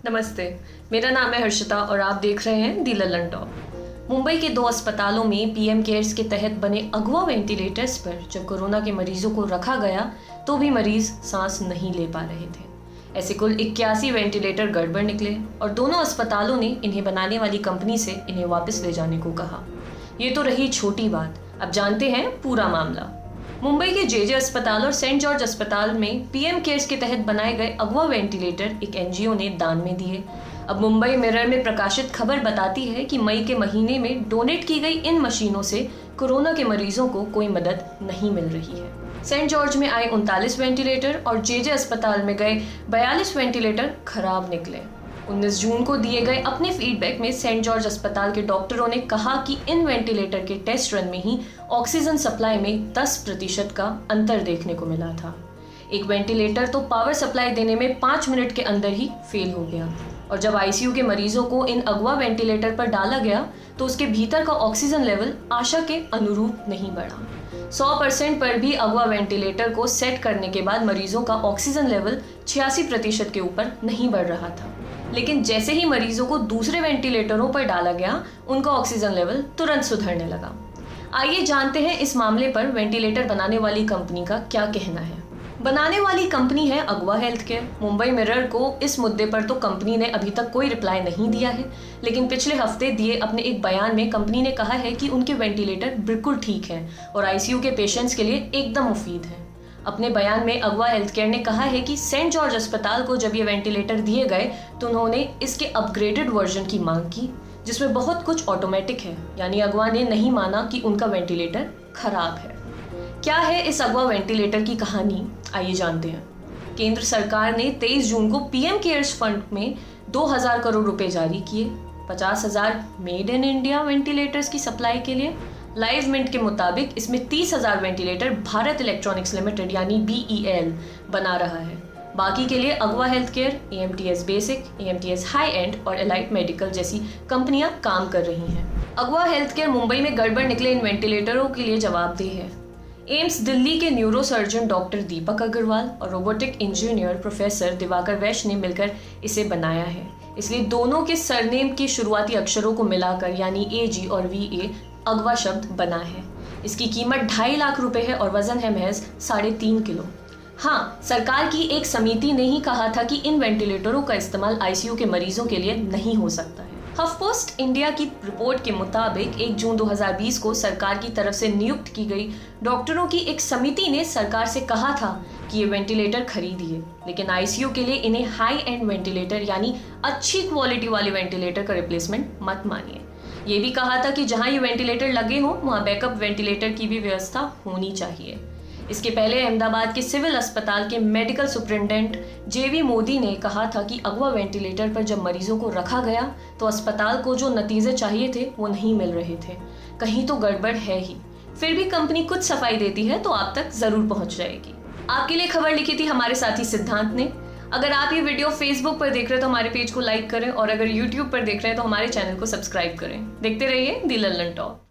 नमस्ते, मेरा नाम है हर्षिता और आप देख रहे हैं दी लल्लन टॉक। मुंबई के 2 अस्पतालों में पीएम केयर्स के तहत बने अगवा वेंटिलेटर्स पर जब कोरोना के मरीजों को रखा गया तो भी मरीज सांस नहीं ले पा रहे थे। ऐसे कुल 81 वेंटिलेटर गड़बड़ निकले और दोनों अस्पतालों ने इन्हें बनाने वाली कंपनी से इन्हें वापस ले जाने को कहा। ये तो रही छोटी बात, अब जानते हैं पूरा मामला। मुंबई के जेजे अस्पताल और सेंट जॉर्ज अस्पताल में पीएम केयर्स के तहत बनाए गए अगवा वेंटिलेटर एक एनजीओ ने दान में दिए। अब मुंबई मिरर में प्रकाशित खबर बताती है कि मई के महीने में डोनेट की गई इन मशीनों से कोरोना के मरीजों को कोई मदद नहीं मिल रही है। सेंट जॉर्ज में आए 39 वेंटिलेटर और जेजे अस्पताल में गए 42 वेंटिलेटर खराब निकले। 19 जून को दिए गए अपने फीडबैक में सेंट जॉर्ज अस्पताल के डॉक्टरों ने कहा कि इन वेंटिलेटर के टेस्ट रन में ही ऑक्सीजन सप्लाई में 10% का अंतर देखने को मिला था। एक वेंटिलेटर तो पावर सप्लाई देने में 5 मिनट के अंदर ही फेल हो गया और जब आईसीयू के मरीजों को इन अगवा वेंटिलेटर पर डाला गया तो उसके भीतर का ऑक्सीजन लेवल आशा के अनुरूप नहीं बढ़ा। 100% पर भी अगवा वेंटिलेटर को सेट करने के बाद मरीजों का ऑक्सीजन लेवल 86% के ऊपर नहीं बढ़ रहा था, लेकिन जैसे ही मरीजों को दूसरे वेंटिलेटरों पर डाला गया उनका ऑक्सीजन लेवल तुरंत सुधरने लगा। आइए जानते हैं इस मामले पर वेंटिलेटर बनाने वाली कंपनी का क्या कहना है। बनाने वाली कंपनी है अगवा हेल्थ केयर। मुंबई मिरर को इस मुद्दे पर तो कंपनी ने अभी तक कोई रिप्लाई नहीं दिया है, लेकिन पिछले हफ्ते दिए अपने एक बयान में कंपनी ने कहा है कि उनके वेंटिलेटर बिल्कुल ठीक है और आईसीयू के पेशेंट्स के लिए एकदम मुफीद है। अपने बयान में अगवा हेल्थ केयर ने कहा है कि सेंट जॉर्ज अस्पताल को जब ये वेंटिलेटर दिए गए तो उन्होंने इसके अपग्रेडेड वर्जन की मांग की जिसमें बहुत कुछ ऑटोमेटिक है, यानी अगवा ने नहीं माना कि उनका वेंटिलेटर खराब है। क्या है इस अगवा वेंटिलेटर की कहानी, आइए जानते हैं। केंद्र सरकार ने 23 जून को पीएम केयर्स फंड में 2000 करोड़ रुपए जारी किए 50,000 मेड इन इंडिया वेंटिलेटर्स की सप्लाई के लिए। लाइव मिंट के मुताबिक इसमें 30,000 वेंटिलेटर भारत इलेक्ट्रॉनिक्स लिमिटेड यानी BEL बना रहा है। बाकी के लिए अगवा health care, AMTS basic, AMTS high and और एलाइट मेडिकल जैसी कंपनियां काम कर रही हैं। अगवा हेल्थ केयर मुंबई में गड़बड़ निकले इन वेंटिलेटरों के लिए जवाबदेह है। एम्स दिल्ली के न्यूरो सर्जन डॉक्टर दीपक अग्रवाल और रोबोटिक इंजीनियर प्रोफेसर दिवाकर वैश्य ने मिलकर इसे बनाया है, इसलिए दोनों के सरनेम के शुरुआती अक्षरों को मिलाकर यानी AG और VA अगवा शब्द बना है। इसकी कीमत 2.5 लाख रुपए है और वजन है महज 3.5 किलो। हाँ, सरकार की एक समिति ने ही कहा था कि इन वेंटिलेटरों का इस्तेमाल आईसीयू के मरीजों के लिए नहीं हो सकता है। हफपोस्ट इंडिया की रिपोर्ट के मुताबिक 1 जून 2020 को सरकार की तरफ से नियुक्त की गई डॉक्टरों की एक समिति ने सरकार से कहा था कि ये वेंटिलेटर खरीदिए, लेकिन आईसीयू के लिए इन्हें हाई एंड वेंटिलेटर यानी अच्छी क्वालिटी वाले वेंटिलेटर का रिप्लेसमेंट मत मानिए। ये भी कहा था कि जहां ये वेंटिलेटर लगे हों वहां बैकअप वेंटिलेटर की भी व्यवस्था होनी चाहिए। इसके पहले अहमदाबाद के सिविल अस्पताल के मेडिकल सुपरिटेंडेंट JV मोदी ने कहा था कि अगवा वेंटिलेटर पर जब मरीजों को रखा गया तो अस्पताल को जो नतीजे चाहिए थे वो नहीं मिल रहे थे, कहीं तो गड़बड़ है ही। फिर भी कंपनी कुछ सफाई देती है तो आप तक जरूर पहुंच जाएगी। आपके लिए खबर लिखी थी हमारे साथी सिद्धांत ने। अगर आप ये वीडियो फेसबुक पर देख रहे हैं तो हमारे पेज को लाइक करें और अगर यूट्यूब पर देख रहे हैं तो हमारे चैनल को सब्सक्राइब करें। देखते रहिए दी लल्लन टॉक।